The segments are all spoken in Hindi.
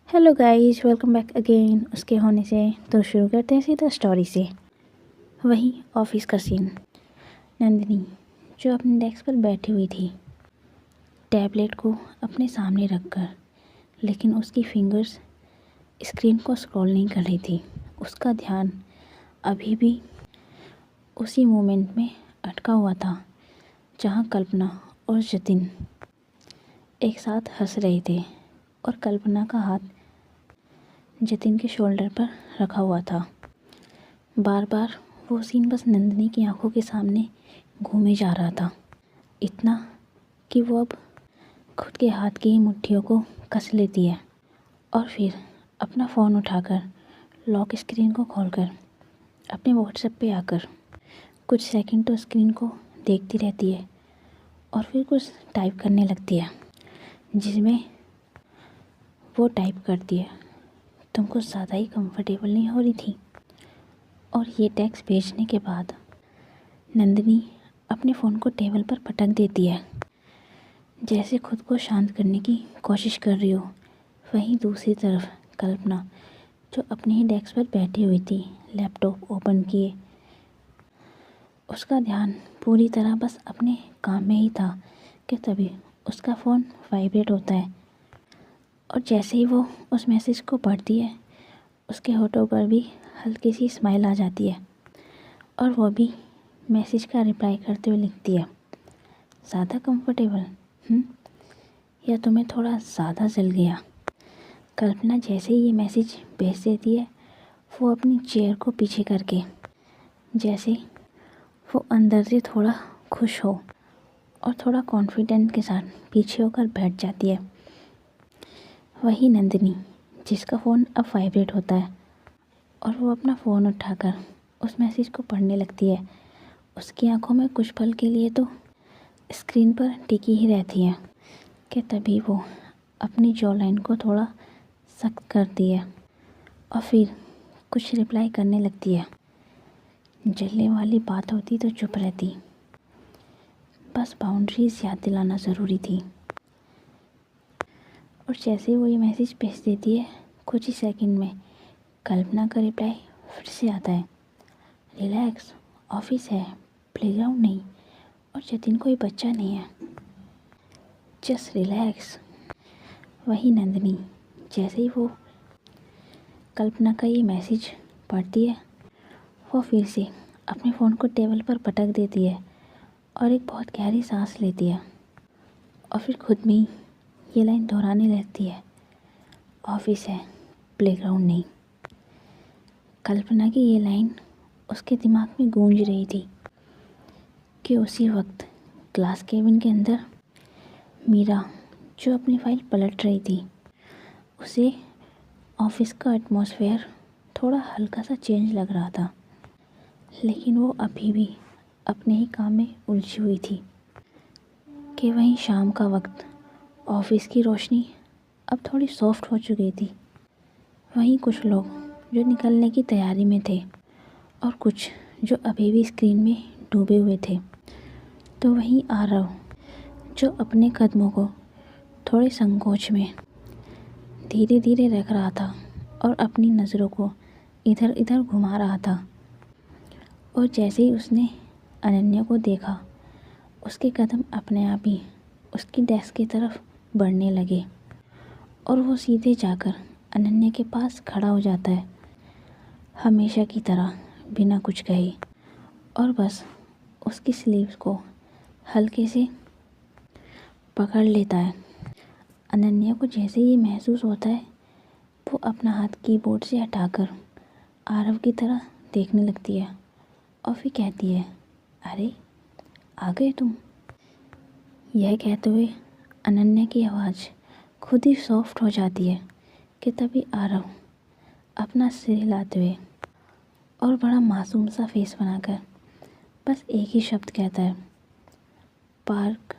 Hello guys, welcome back again. उसके होने से तो शुरू करते हैं सीधा स्टोरी से। वही ऑफिस का सीन। नंदिनी जो अपने डेस्क पर बैठी हुई थी, टैबलेट को अपने सामने रखकर, लेकिन उसकी फिंगर्स स्क्रीन को स्क्रॉल नहीं कर रही थी। उसका ध्यान अभी भी उसी मोमेंट में अटका हुआ था जहाँ कल्पना और जतिन एक साथ हंस रहे थे और कल्पना का हाथ जतिन के शोल्डर पर रखा हुआ था। बार बार वो सीन बस नंदिनी की आंखों के सामने घूमे जा रहा था, इतना कि वो अब खुद के हाथ की मुट्ठियों को कस लेती है और फिर अपना फ़ोन उठाकर लॉक स्क्रीन को खोलकर अपने व्हाट्सएप पे आकर कुछ सेकंड तो स्क्रीन को देखती रहती है और फिर कुछ टाइप करने लगती है, जिसमें वो टाइप करती है, तुम कुछ ज़्यादा ही कंफर्टेबल नहीं हो रही थी। और ये टेक्स्ट भेजने के बाद नंदिनी अपने फ़ोन को टेबल पर पटक देती है, जैसे खुद को शांत करने की कोशिश कर रही हो। वहीं दूसरी तरफ कल्पना जो अपने ही डेस्क पर बैठी हुई थी, लैपटॉप ओपन किए, उसका ध्यान पूरी तरह बस अपने काम में ही था कि तभी उसका फ़ोन वाइब्रेट होता है और जैसे ही वो उस मैसेज को पढ़ती है, उसके होठों पर भी हल्की सी स्माइल आ जाती है और वो भी मैसेज का रिप्लाई करते हुए लिखती है, ज़्यादा कंफर्टेबल या तुम्हें थोड़ा ज़्यादा जल गया। कल्पना जैसे ही ये मैसेज भेज देती है, वो अपनी चेयर को पीछे करके जैसे वो अंदर से थोड़ा खुश हो और थोड़ा कॉन्फिडेंट के साथ पीछे होकर बैठ जाती है। वही नंदिनी जिसका फ़ोन अब वाइब्रेट होता है और वो अपना फ़ोन उठाकर उस मैसेज को पढ़ने लगती है। उसकी आंखों में कुछ पल के लिए तो स्क्रीन पर टिकी ही रहती है कि तभी वो अपनी जॉ लाइन को थोड़ा सख्त करती है और फिर कुछ रिप्लाई करने लगती है। जलने वाली बात होती तो चुप रहती, बस बाउंड्रीज याद दिलाना ज़रूरी थी। और जैसे ही वो ये मैसेज भेज देती है, कुछ ही सेकंड में कल्पना का रिप्लाई फिर से आता है, रिलैक्स, ऑफिस है, प्लेग्राउंड नहीं और जतिन कोई बच्चा नहीं है, जस्ट रिलैक्स। वही नंदिनी जैसे ही वो कल्पना का ये मैसेज पढ़ती है, वो फिर से अपने फ़ोन को टेबल पर पटक देती है और एक बहुत गहरी सांस लेती है और फिर खुद में ही ये लाइन दोहराने लगती है, ऑफिस है, प्लेग्राउंड नहीं। कल्पना की ये लाइन उसके दिमाग में गूंज रही थी कि उसी वक्त क्लास केबिन के अंदर मीरा जो अपनी फाइल पलट रही थी, उसे ऑफिस का एटमॉस्फेयर थोड़ा हल्का सा चेंज लग रहा था, लेकिन वो अभी भी अपने ही काम में उलझी हुई थी कि वहीं शाम का वक्त ऑफिस की रोशनी अब थोड़ी सॉफ्ट हो चुकी थी। वहीं कुछ लोग जो निकलने की तैयारी में थे और कुछ जो अभी भी स्क्रीन में डूबे हुए थे। तो वहीं आरव जो अपने कदमों को थोड़े संकोच में धीरे धीरे रख रहा था और अपनी नज़रों को इधर इधर घुमा रहा था। और जैसे ही उसने अनन्या को देखा, उसके कदम अपने आप ही उसकी डेस्क की तरफ बढ़ने लगे और वो सीधे जाकर अनन्या के पास खड़ा हो जाता है, हमेशा की तरह बिना कुछ कहे, और बस उसकी स्लीव्स को हल्के से पकड़ लेता है। अनन्या को जैसे ये महसूस होता है, वो अपना हाथ कीबोर्ड से हटाकर आरव की तरह देखने लगती है और फिर कहती है, अरे आ गए तुम। यह कहते हुए अनन्या की आवाज़ खुद ही सॉफ्ट हो जाती है कि तभी आरव अपना सिर हिलाते हुए और बड़ा मासूम सा फेस बनाकर बस एक ही शब्द कहता है, पार्क।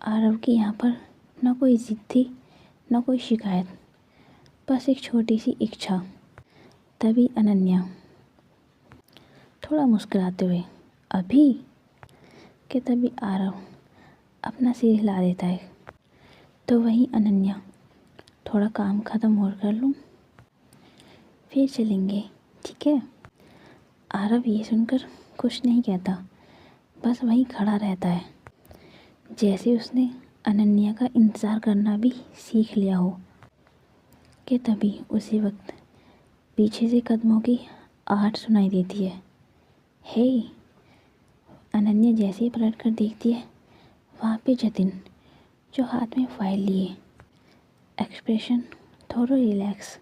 आरव की यहाँ पर ना कोई ज़िद थी, ना कोई शिकायत, बस एक छोटी सी इच्छा। तभी अनन्या थोड़ा मुस्कुराते हुए, अभी, कि तभी आरव अपना सिर हिला देता है। तो वहीं अनन्या थोड़ा काम ख़त्म और कर लूँ, फिर चलेंगे, ठीक है? आरव ये सुनकर कुछ नहीं कहता, बस वहीं खड़ा रहता है, जैसे उसने अनन्या का इंतज़ार करना भी सीख लिया हो। कि तभी उसी वक्त पीछे से कदमों की आहट सुनाई देती है। हे! अनन्या जैसे ही पलट कर देखती है, वहाँ पे जतिन, जो हाथ में फाइल लिए, एक्सप्रेशन थोड़ा रिलैक्स,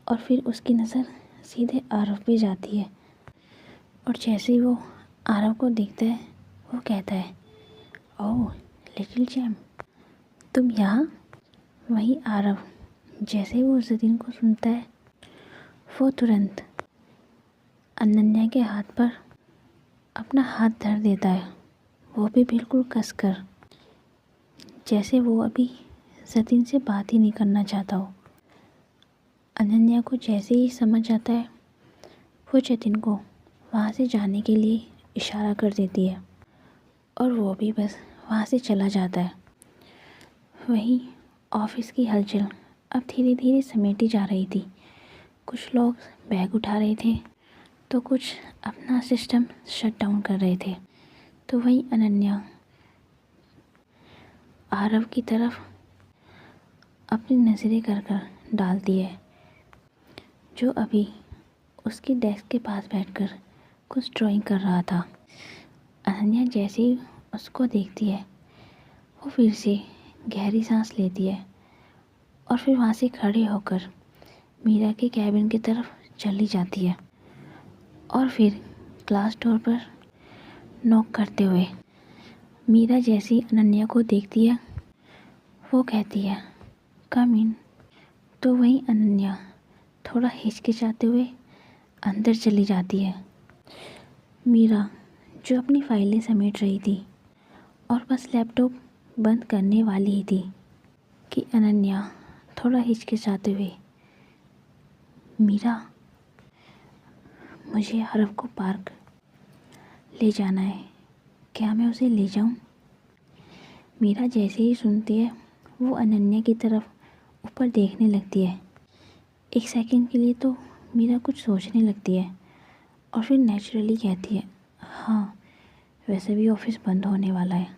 और फिर उसकी नज़र सीधे आरव पे जाती है। और जैसे ही वो आरव को देखता है, वो कहता है, ओह लिटिल जैम, तुम यहाँ? वहीं आरव जैसे ही वो जतिन को सुनता है, वो तुरंत अनन्या के हाथ पर अपना हाथ धर देता है, वो भी बिल्कुल कसकर, जैसे वो अभी जतिन से बात ही नहीं करना चाहता हो। अनन्या को जैसे ही समझ आता है, वो जतिन को वहाँ से जाने के लिए इशारा कर देती है और वो भी बस वहाँ से चला जाता है। वहीं ऑफिस की हलचल अब धीरे धीरे समेटी जा रही थी। कुछ लोग बैग उठा रहे थे, तो कुछ अपना सिस्टम शट डाउन कर रहे थे। तो वहीं अनन्या आरव की तरफ अपनी नज़रें कर कर डालती है, जो अभी उसकी डेस्क के पास बैठकर कुछ ड्राइंग कर रहा था। अनन्या जैसे ही उसको देखती है, वो फिर से गहरी सांस लेती है और फिर वहाँ से खड़े होकर मीरा के कैबिन की तरफ चली जाती है और फिर ग्लास डोर पर नॉक करते हुए मीरा जैसी अनन्या को देखती है, वो कहती है, कम इन। तो वहीं अनन्या थोड़ा हिचकिचाते हुए अंदर चली जाती है। मीरा जो अपनी फाइलें समेट रही थी और बस लैपटॉप बंद करने वाली ही थी कि अनन्या थोड़ा हिचकिचाते हुए, मीरा, मुझे आरव को पार्क ले जाना है, क्या मैं उसे ले जाऊं? मीरा जैसे ही सुनती है, वो अनन्या की तरफ ऊपर देखने लगती है। एक सेकंड के लिए तो मीरा कुछ सोचने लगती है और फिर नेचुरली कहती है, हाँ वैसे भी ऑफिस बंद होने वाला है।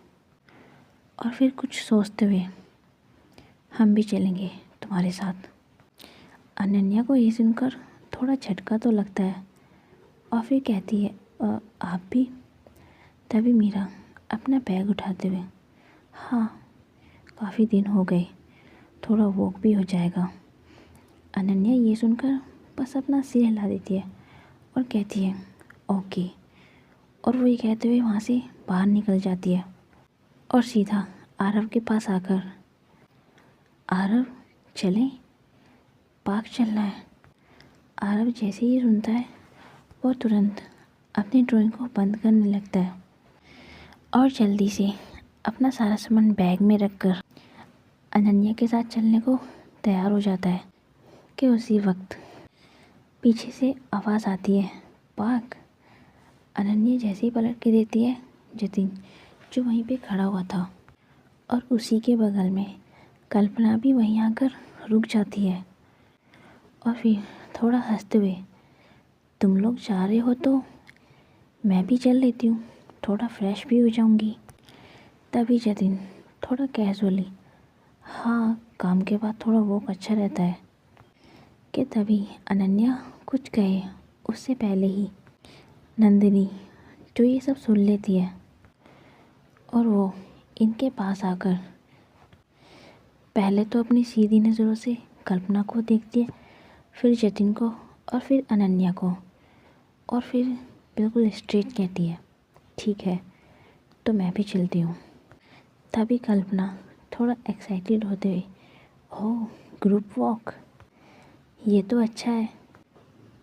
और फिर कुछ सोचते हुए, हम भी चलेंगे तुम्हारे साथ। अनन्या को ये सुनकर थोड़ा झटका तो लगता है और फिर कहती है, आप भी? तभी मीरा अपना बैग उठाते हुए, हाँ काफ़ी दिन हो गए, थोड़ा वॉक भी हो जाएगा। अनन्या ये सुनकर बस अपना सिर हिला देती है और कहती है, ओके। और वो ये कहते हुए वहाँ से बाहर निकल जाती है और सीधा आरव के पास आकर, आरव चलें, पार्क चलना है। आरव जैसे ही सुनता है, वो तुरंत अपनी ड्राइंग को बंद करने लगता है और जल्दी से अपना सारा सामान बैग में रखकर अनन्या के साथ चलने को तैयार हो जाता है कि उसी वक्त पीछे से आवाज़ आती है, पार्क। अनन्या जैसे ही पलट के देती है, जतिन जो वहीं पे खड़ा हुआ था और उसी के बगल में कल्पना भी वहीं आकर रुक जाती है और फिर थोड़ा हंसते हुए, तुम लोग जा रहे हो तो मैं भी चल लेती हूँ, थोड़ा फ्रेश भी हो जाऊँगी। तभी जतिन थोड़ा कैजुअली, हाँ काम के बाद थोड़ा वॉक अच्छा रहता है। कि तभी अनन्या कुछ कहे उससे पहले ही नंदिनी जो ये सब सुन लेती है और वो इनके पास आकर पहले तो अपनी सीधी नज़रों से कल्पना को देखती है, फिर जतिन को और फिर अनन्या को, और फिर बिल्कुल स्ट्रेट कहती है, ठीक है तो मैं भी चलती हूँ। तभी कल्पना थोड़ा एक्साइटेड होते हुए, ओह ग्रुप वॉक, ये तो अच्छा है।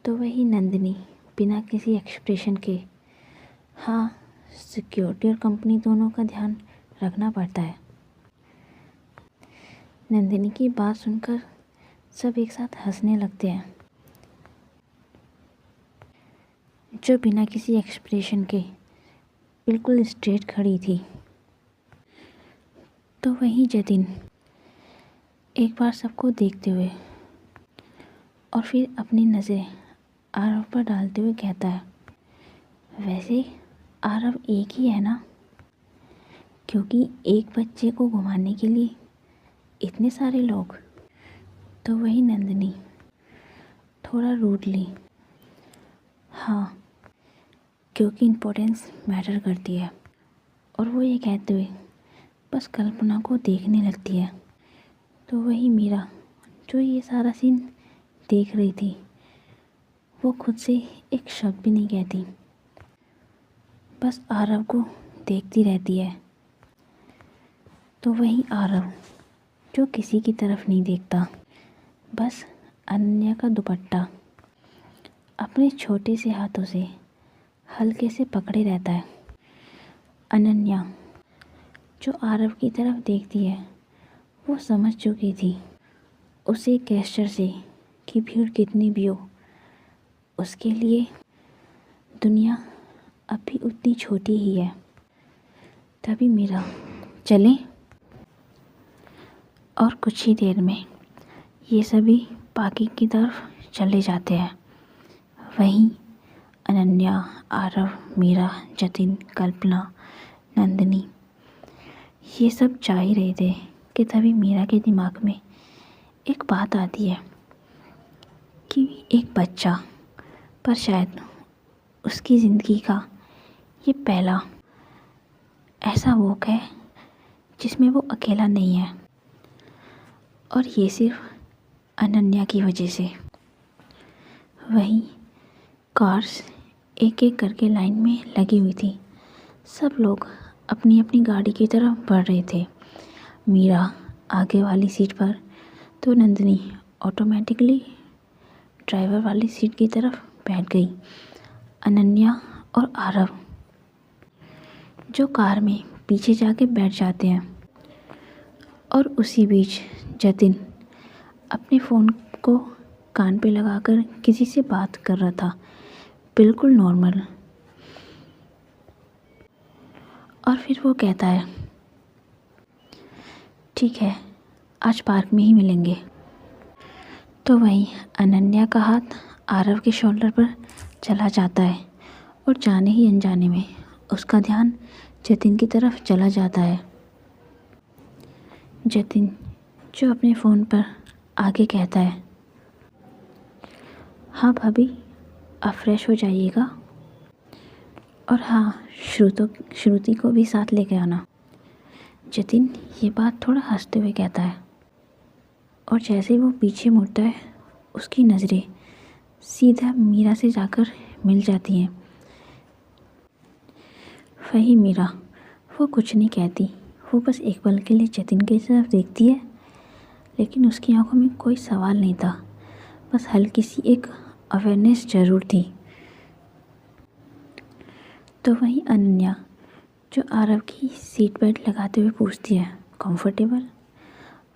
तो वही नंदिनी बिना किसी एक्सप्रेशन के, हाँ सिक्योरिटी और कंपनी दोनों का ध्यान रखना पड़ता है। नंदिनी की बात सुनकर सब एक साथ हंसने लगते हैं, जो बिना किसी एक्सप्रेशन के बिल्कुल स्ट्रेट खड़ी थी। तो वहीं जतिन एक बार सबको देखते हुए और फिर अपनी नज़रें आरव पर डालते हुए कहता है, वैसे आरव एक ही है ना, क्योंकि एक बच्चे को घुमाने के लिए इतने सारे लोग। तो वही नंदिनी थोड़ा रूडली, हाँ, क्योंकि इम्पोर्टेंस मैटर करती है। और वो ये कहते हुए बस कल्पना को देखने लगती है। तो वही मीरा जो ये सारा सीन देख रही थी, वो खुद से एक शब्द भी नहीं कहती, बस आरव को देखती रहती है। तो वही आरव जो किसी की तरफ नहीं देखता, बस अनन्या का दुपट्टा अपने छोटे से हाथों से हल्के से पकड़े रहता है। अनन्या जो आरव की तरफ देखती है, वो समझ चुकी थी उसे गेस्चर से कि भीड़ कितनी भी हो, उसके लिए दुनिया अभी उतनी छोटी ही है। तभी मीरा चले और कुछ ही देर में ये सभी पार्किंग की तरफ चले जाते हैं। वहीं अनन्या, आरव, मीरा, जतिन, कल्पना, नंदिनी ये सब जा ही रहे थे कि तभी मीरा के दिमाग में एक बात आती है कि एक बच्चा, पर शायद उसकी ज़िंदगी का ये पहला ऐसा वॉक है जिसमें वो अकेला नहीं है, और ये सिर्फ अनन्या की वजह से। वहीं कार्स एक एक करके लाइन में लगी हुई थी। सब लोग अपनी अपनी गाड़ी की तरफ बढ़ रहे थे। मीरा आगे वाली सीट पर, तो नंदिनी ऑटोमेटिकली ड्राइवर वाली सीट की तरफ बैठ गई। अनन्या और आरव जो कार में पीछे जाके बैठ जाते हैं। और उसी बीच जतिन अपने फ़ोन को कान पे लगाकर किसी से बात कर रहा था, बिल्कुल नॉर्मल। और फिर वो कहता है, ठीक है, आज पार्क में ही मिलेंगे। तो वहीं अनन्या का हाथ आरव के शोल्डर पर चला जाता है और जाने ही अनजाने में उसका ध्यान जतिन की तरफ चला जाता है। जतिन जो अपने फ़ोन पर आगे कहता है, हाँ भाभी, आप फ्रेश हो जाइएगा, और हाँ, श्रुति को भी साथ लेके आना। जतिन ये बात थोड़ा हंसते हुए कहता है, और जैसे वो पीछे मुड़ता है, उसकी नज़रें सीधा मीरा से जाकर मिल जाती हैं। वही मीरा, वो कुछ नहीं कहती, वो बस एक पल के लिए जतिन की तरफ देखती है, लेकिन उसकी आंखों में कोई सवाल नहीं था, बस हल्की सी एक अवेयरनेस ज़रूर थी। तो वहीं अनन्या जो आरव की सीट बेल्ट लगाते हुए पूछती है, कंफर्टेबल?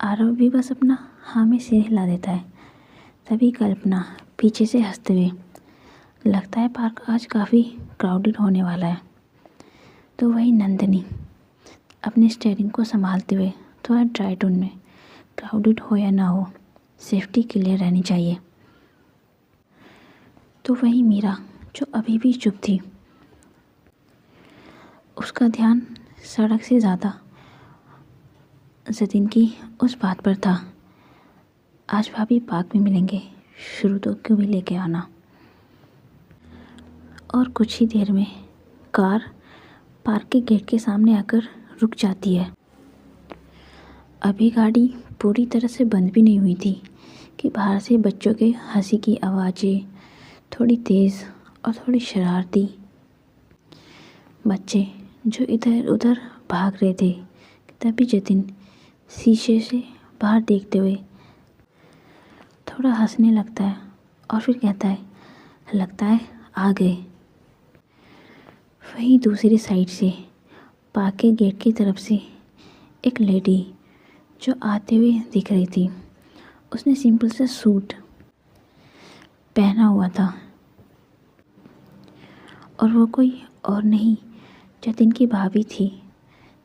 आरव भी बस अपना हाँ में सिर हिला देता है। तभी कल्पना पीछे से हंसते हुए, लगता है पार्क आज काफ़ी क्राउडेड होने वाला है। तो वही नंदिनी अपने स्टीयरिंग को संभालते हुए थोड़ा ड्राई टोन में, क्राउडेड हो या ना हो, सेफ्टी क्लियर रहनी चाहिए। तो वही मीरा जो अभी भी चुप थी, उसका ध्यान सड़क से ज़्यादा जतिन की उस बात पर था, आज भाभी पार्क में मिलेंगे, श्रुति को भी लेके आना। और कुछ ही देर में कार पार्क के गेट के सामने आकर रुक जाती है। अभी गाड़ी पूरी तरह से बंद भी नहीं हुई थी कि बाहर से बच्चों के हंसी की आवाज़ें, थोड़ी तेज़ और थोड़ी शरारती बच्चे जो इधर उधर भाग रहे थे। तभी जतिन शीशे से बाहर देखते हुए थोड़ा हंसने लगता है और फिर कहता है, लगता है आ गए। वहीं दूसरी साइड से पार्क के गेट की तरफ से एक लेडी जो आते हुए दिख रही थी, उसने सिंपल सा सूट पहना हुआ था, और वो कोई और नहीं जतिन की भाभी थी,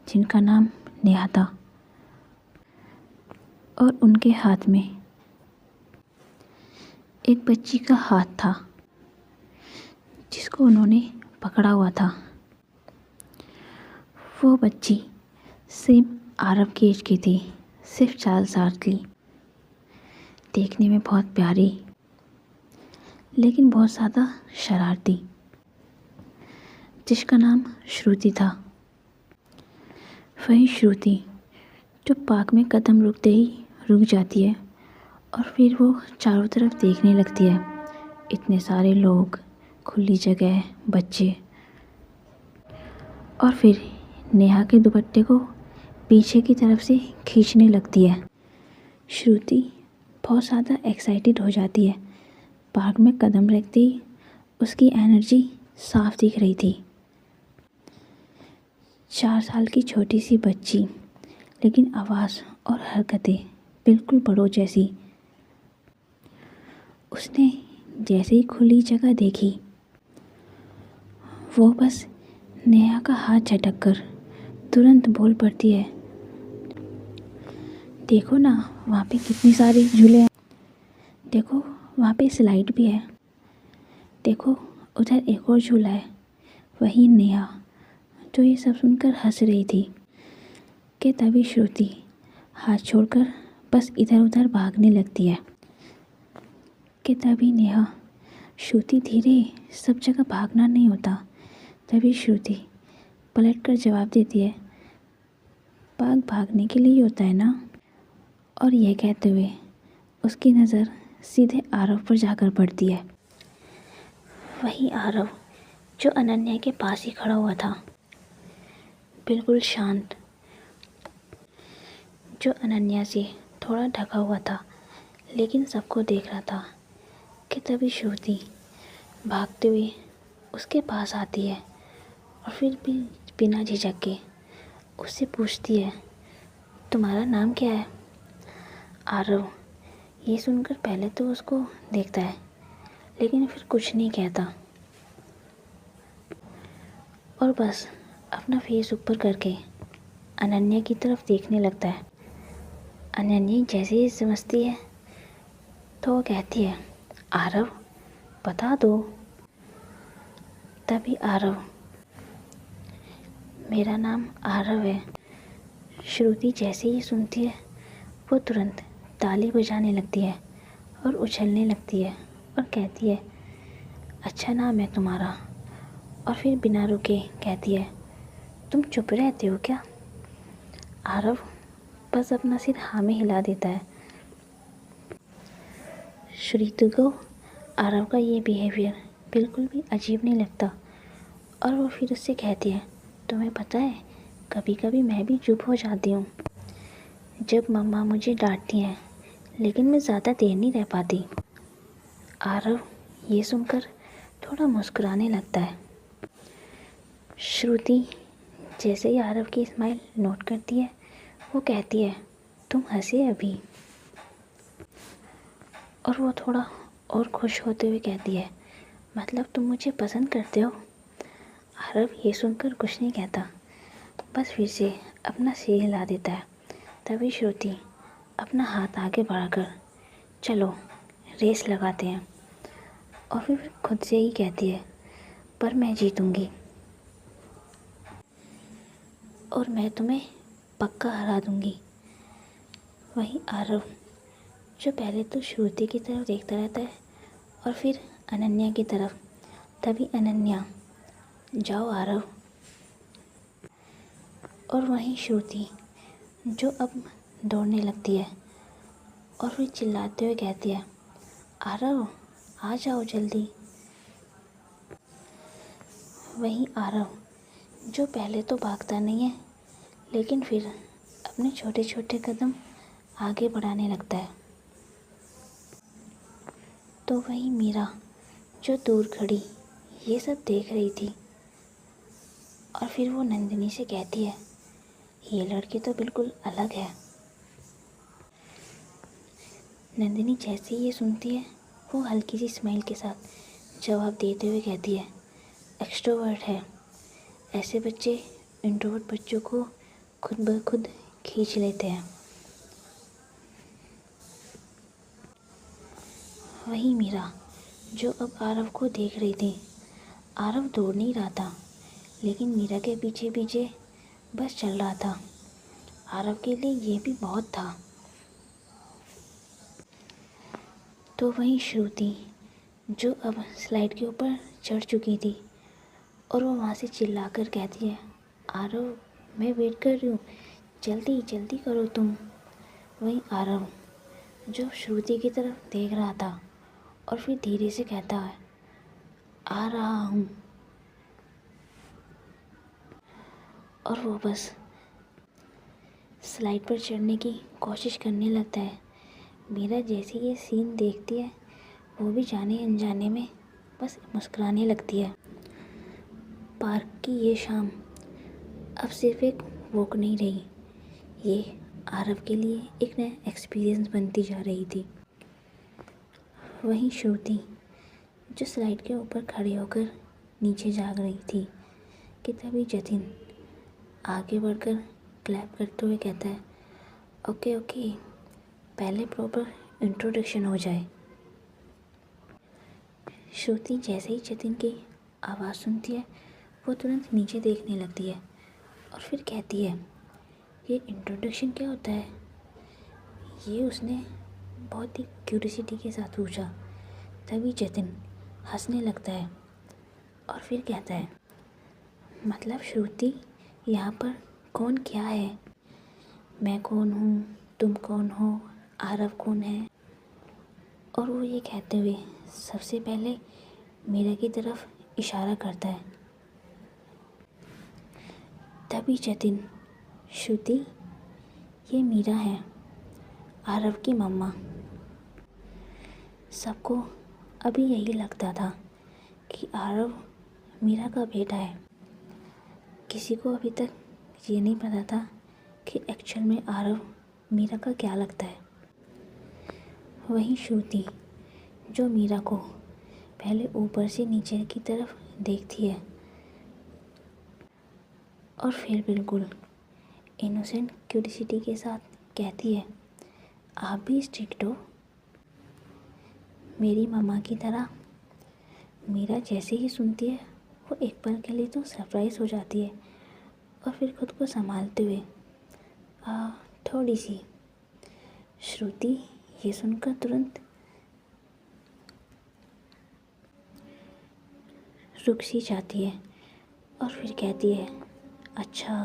जिनका नाम नेहा था। और उनके हाथ में एक बच्ची का हाथ था जिसको उन्होंने पकड़ा हुआ था। वो बच्ची सेम आरव की एज की थी, सिर्फ 4 साल की। देखने में बहुत प्यारी लेकिन बहुत ज़्यादा शरारती, जिसका नाम श्रुति था। वही श्रुति जो पार्क में कदम रुकते ही रुक जाती है और फिर वो चारों तरफ देखने लगती है। इतने सारे लोग, खुली जगह, बच्चे, और फिर नेहा के दुपट्टे को पीछे की तरफ से खींचने लगती है। श्रुति बहुत ज़्यादा एक्साइटेड हो जाती है। पार्क में कदम रखते ही उसकी एनर्जी साफ दिख रही थी। 4 साल की छोटी सी बच्ची, लेकिन आवाज़ और हरकतें बिल्कुल बड़ों जैसी। उसने जैसे ही खुली जगह देखी, वो बस नेहा का हाथ झटक कर तुरंत बोल पड़ती है, देखो ना वहाँ पे कितनी सारी झूले हैं, देखो वहाँ पे स्लाइड भी है, देखो उधर एक और झूला है। वही नेहा जो ये सब सुनकर हंस रही थी कि तभी श्रुति हाथ छोड़कर बस इधर उधर भागने लगती है। कि तभी नेहा, श्रुति धीरे, सब जगह भागना नहीं होता। तभी श्रुति पलट कर जवाब देती है, पार्क भागने के लिए होता है ना। और यह कहते हुए उसकी नज़र सीधे आरव पर जाकर पड़ती है। वही आरव जो अनन्या के पास ही खड़ा हुआ था, बिल्कुल शांत, जो अनन्या से थोड़ा ढका हुआ था लेकिन सबको देख रहा था। कि तभी श्रुति भागते हुए उसके पास आती है और फिर भी बिना झिझक के उससे पूछती है, तुम्हारा नाम क्या है? आरव ये सुनकर पहले तो उसको देखता है लेकिन फिर कुछ नहीं कहता और बस अपना फेस ऊपर करके अनन्या की तरफ देखने लगता है। अनन्या जैसे ही समझती है तो वो कहती है, आरव बता दो। तभी आरव, मेरा नाम आरव है। श्रुति जैसे ही सुनती है वो तुरंत ताली बजाने लगती है और उछलने लगती है और कहती है, अच्छा नाम है तुम्हारा। और फिर बिना रुके कहती है, तुम चुप रहते हो क्या? आरव बस अपना सिर हाँ में हिला देता है। श्रुति को आरव का ये बिहेवियर बिल्कुल भी अजीब नहीं लगता और वो फिर उससे कहती है, तुम्हें पता है कभी कभी मैं भी चुप हो जाती हूँ जब मम्मा मुझे डांटती हैं, लेकिन मैं ज़्यादा देर नहीं रह पाती। आरव ये सुनकर थोड़ा मुस्कुराने लगता है। श्रुति जैसे ही आरव की स्माइल नोट करती है वो कहती है, तुम हंसे अभी। और वो थोड़ा और खुश होते हुए कहती है, मतलब तुम मुझे पसंद करते हो? आरव ये सुनकर कुछ नहीं कहता, बस फिर से अपना सिर हिला देता है। तभी श्रुति अपना हाथ आगे बढ़ाकर, चलो रेस लगाते हैं। और फिर खुद से ही कहती है, पर मैं जीतूंगी और मैं तुम्हें पक्का हरा दूंगी। वहीं आरव जो पहले तो श्रुति की तरफ देखता रहता है और फिर अनन्या की तरफ। तभी अनन्या, जाओ आरव। और वहीं श्रुति जो अब दौड़ने लगती है और फिर चिल्लाते हुए कहती है, आरव आ जाओ जल्दी। वहीं आरव जो पहले तो भागता नहीं है लेकिन फिर अपने छोटे छोटे कदम आगे बढ़ाने लगता है। तो वहीं मीरा जो दूर खड़ी ये सब देख रही थी और फिर वो नंदिनी से कहती है, ये लड़की तो बिल्कुल अलग है। नंदिनी जैसे ही ये सुनती है वो हल्की सी स्माइल के साथ जवाब देते हुए कहती है, एक्सट्रोवर्ट है, ऐसे बच्चे इंट्रोवर्ट बच्चों को खुद ब खुद खींच लेते हैं। वहीं मीरा जो अब आरव को देख रही थी। आरव दौड़ नहीं रहा था, लेकिन मीरा के पीछे पीछे बस चल रहा था। आरव के लिए ये भी बहुत था। तो वहीं श्रुति जो अब स्लाइड के ऊपर चढ़ चुकी थी और वो वहाँ से चिल्लाकर कहती है, आरव मैं वेट कर रही हूँ, जल्दी जल्दी करो तुम। वहीं आरव जो श्रुति की तरफ देख रहा था और फिर धीरे से कहता है, आ रहा हूँ। और वो बस स्लाइड पर चढ़ने की कोशिश करने लगता है। मीरा जैसे ये सीन देखती है, वो भी जाने अनजाने में बस मुस्कुराने लगती है। पार्क की ये शाम अब सिर्फ एक वॉक नहीं रही, ये आरव के लिए एक नया एक्सपीरियंस बनती जा रही थी। वहीं श्रुति जो स्लाइड के ऊपर खड़े होकर नीचे जाग रही थी कि तभी जतिन आगे बढ़कर क्लैप करते हुए कहता है, ओके ओके, पहले प्रॉपर इंट्रोडक्शन हो जाए। श्रुति जैसे ही जतिन की आवाज़ सुनती है, वो तुरंत नीचे देखने लगती है और फिर कहती है, ये इंट्रोडक्शन क्या होता है? ये उसने बहुत ही क्यूरियोसिटी के साथ पूछा। तभी जतिन हंसने लगता है और फिर कहता है, मतलब श्रुति, यहाँ पर कौन क्या है? मैं कौन हूँ, तुम कौन हो, आरव कौन है? और वो ये कहते हुए सबसे पहले मीरा की तरफ इशारा करता है। तभी जतिन, श्रुति ये मीरा है, आरव की मम्मा। सबको अभी यही लगता था कि आरव मीरा का बेटा है। किसी को अभी तक ये नहीं पता था कि एक्चुअल में आरव मीरा का क्या लगता है। वहीं श्रुति जो मीरा को पहले ऊपर से नीचे की तरफ देखती है और फिर बिल्कुल इनोसेंट क्यूरियोसिटी के साथ कहती है, आप भी स्ट्रिक्ट हो मेरी मम्मा की तरह? मीरा जैसे ही सुनती है, वो एक पल के लिए तो सरप्राइज़ हो जाती है और फिर खुद को संभालते हुए थोड़ी सी श्रुति ये सुनकर तुरंत रुक सी जाती है और फिर कहती है, अच्छा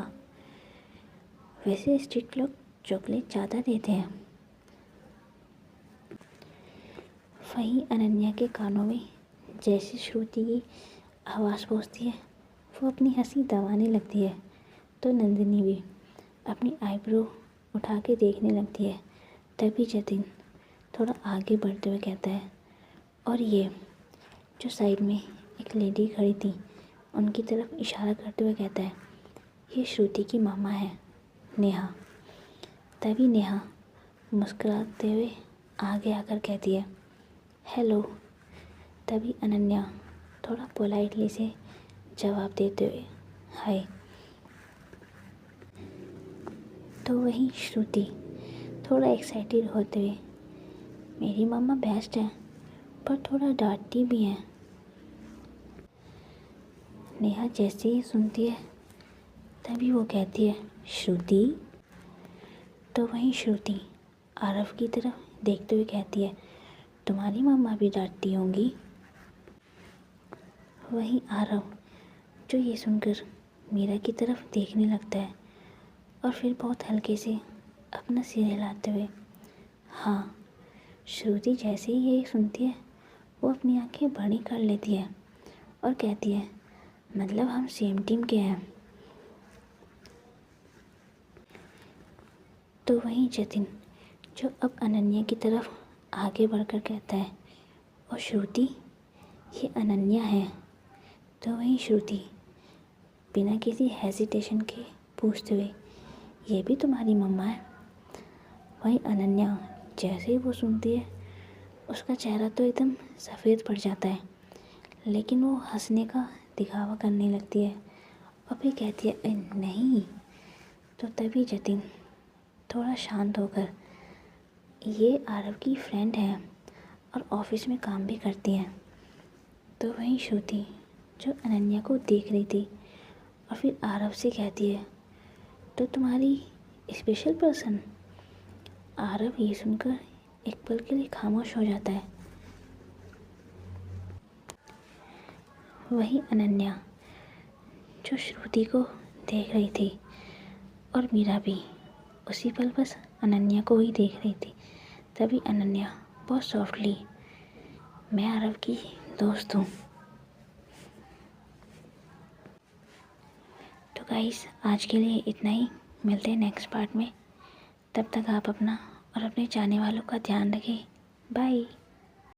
वैसे स्ट्रिक्ट लोग चॉकलेट ज़्यादा देते हैं। वहीं अनन्या के कानों में जैसे श्रुति की आवाज़ पहुँचती है, वो अपनी हंसी दबाने लगती है। तो नंदिनी भी अपनी आईब्रो उठा के देखने लगती है। तभी जतिन थोड़ा आगे बढ़ते हुए कहता है, और ये जो साइड में एक लेडी खड़ी थी, उनकी तरफ इशारा करते हुए कहता है, ये श्रुति की मामा है, नेहा। तभी नेहा मुस्कुराते हुए आगे आकर कहती है, हेलो। तभी अनन्या थोड़ा पोलाइटली से जवाब देते हुए, हाय। तो वहीं श्रुति थोड़ा एक्साइटेड होते हुए, मेरी मम्मा बेस्ट है पर थोड़ा डांटती भी है। नेहा जैसे ही सुनती है, तभी वो कहती है, श्रुति। तो वहीं श्रुति आरव की तरफ देखते हुए कहती है, तुम्हारी मम्मा भी डांटती होंगी। वहीं आरव जो ये सुनकर मीरा की तरफ देखने लगता है और फिर बहुत हल्के से अपना सिर हिलाते हुए, हाँ। श्रुति जैसे ही ये सुनती है, वो अपनी आंखें बड़ी कर लेती है और कहती है, मतलब हम सेम टीम के हैं। तो वहीं जतिन जो अब अनन्या की तरफ आगे बढ़कर कहता है, और श्रुति ये अनन्या है। तो वहीं श्रुति बिना किसी हेजिटेशन के पूछते हुए, ये भी तुम्हारी मम्मा है? वहीं अनन्या जैसे ही वो सुनती है, उसका चेहरा तो एकदम सफ़ेद पड़ जाता है, लेकिन वो हंसने का दिखावा करने लगती है और फिर कहती है, नहीं। तो तभी जतिन थोड़ा शांत होकर, ये आरव की फ्रेंड है और ऑफिस में काम भी करती हैं। तो वहीं श्रुति जो अनन्या को देख रही थी और फिर आरव से कहती है, तो तुम्हारी स्पेशल पर्सन। आरव ये सुनकर एक पल के लिए खामोश हो जाता है। वहीं अनन्या जो श्रुति को देख रही थी और मीरा भी उसी पल बस अनन्या को ही देख रही थी। तभी अनन्या बहुत सॉफ्टली, मैं आरव की दोस्त हूँ। तो गाइस आज के लिए इतना ही, मिलते हैं नेक्स्ट पार्ट में। तब तक आप अपना और अपने चाहने वालों का ध्यान रखें। बाय।